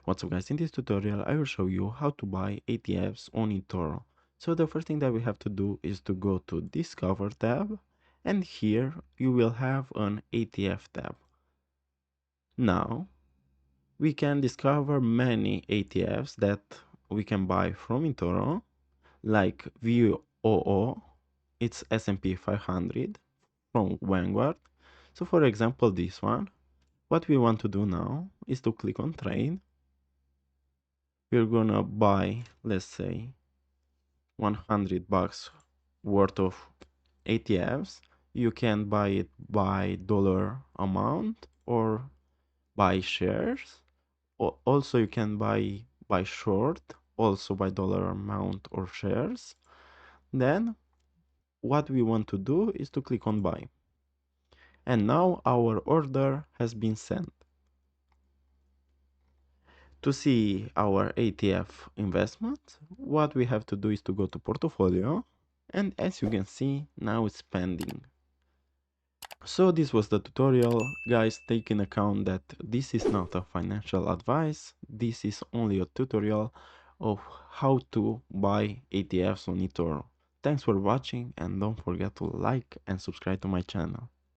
What's up guys, in this tutorial I will show you how to buy ETFs on eToro. So the first thing that we have to do is to go to Discover tab, and here you will have an ETF tab. Now we can discover many ETFs that we can buy from eToro, like VOO, it's S&P 500 from Vanguard. So for example this one, what we want to do now is to click on trade. We're gonna buy, let's say, $100 worth of ETFs. You can buy it by dollar amount or by shares. Also, you can buy by short, also by dollar amount or shares. Then what we want to do is to click on buy. And now our order has been sent. To see our ETF investment, what we have to do is to go to portfolio, and as you can see, now it's pending. So this was the tutorial, guys. Take in account that this is not a financial advice, this is only a tutorial of how to buy ETFs on eToro. Thanks for watching, and don't forget to like and subscribe to my channel.